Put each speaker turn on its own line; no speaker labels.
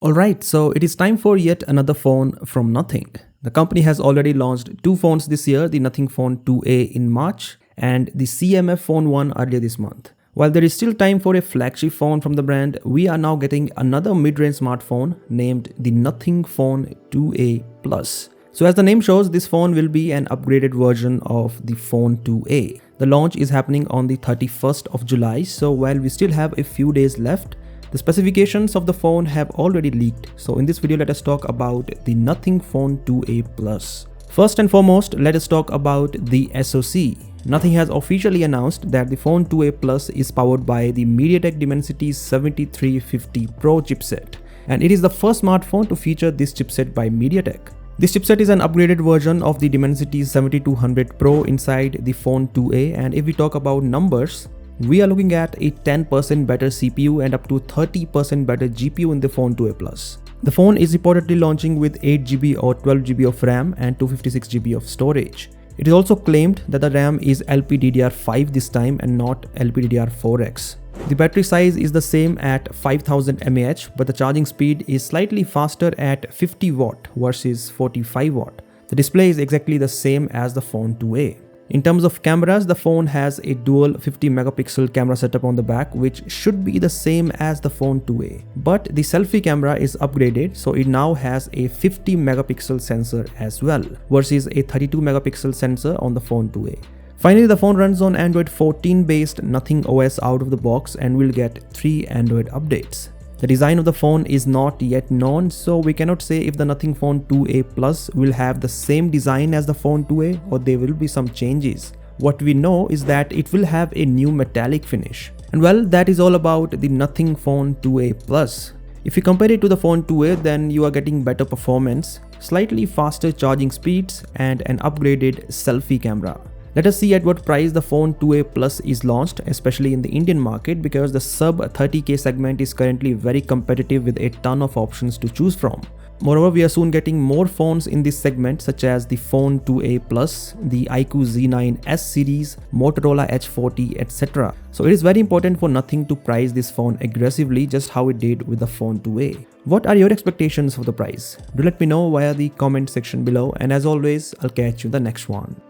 Alright, so it is time for yet another phone from Nothing. The company has already launched two phones this year, the Nothing Phone 2A in March and the CMF Phone 1 earlier this month. While there is still time for a flagship phone from the brand, we are now getting another mid-range smartphone named the Nothing Phone 2A Plus. So as the name shows, this phone will be an upgraded version of the Phone 2A. The launch is happening on the 31st of July, so while we still have a few days left, the specifications of the phone have already leaked. So in this video, let us talk about the Nothing Phone 2A Plus. First and foremost, let us talk about the SoC. Nothing has officially announced that the Phone 2A Plus is powered by the MediaTek Dimensity 7350 Pro chipset, and it is the first smartphone to feature this chipset by MediaTek. This chipset is an upgraded version of the Dimensity 7200 Pro inside the Phone 2A, and if we talk about numbers, we are looking at a 10% better CPU and up to 30% better GPU in the Phone 2A Plus. The phone is reportedly launching with 8GB or 12GB of RAM and 256GB of storage. It is also claimed that the RAM is LPDDR5 this time and not LPDDR4X. The battery size is the same at 5000 mAh, but the charging speed is slightly faster at 50 watt versus 45 watt. The display is exactly the same as the Phone 2A. In terms of cameras, the phone has a dual 50 megapixel camera setup on the back, which should be the same as the Phone 2A. But the selfie camera is upgraded, so it now has a 50 megapixel sensor as well, versus a 32 megapixel sensor on the Phone 2A. Finally, the phone runs on Android 14 based Nothing OS out of the box and will get 3 Android updates. The design of the phone is not yet known, so we cannot say if the Nothing Phone 2A Plus will have the same design as the Phone 2A or there will be some changes. What we know is that it will have a new metallic finish. And well, that is all about the Nothing Phone 2A Plus. If you compare it to the Phone 2A, then you are getting better performance, slightly faster charging speeds, and an upgraded selfie camera. Let us see at what price the Phone 2A Plus is launched, especially in the Indian market, because the sub 30k segment is currently very competitive with a ton of options to choose from. Moreover, we are soon getting more phones in this segment such as the Phone 2A Plus, the iQOO Z9 S series, Motorola H40, etc. So it is very important for Nothing to price this phone aggressively, just how it did with the Phone 2A. What are your expectations for the price? Do let me know via the comment section below, and as always, I'll catch you in the next one.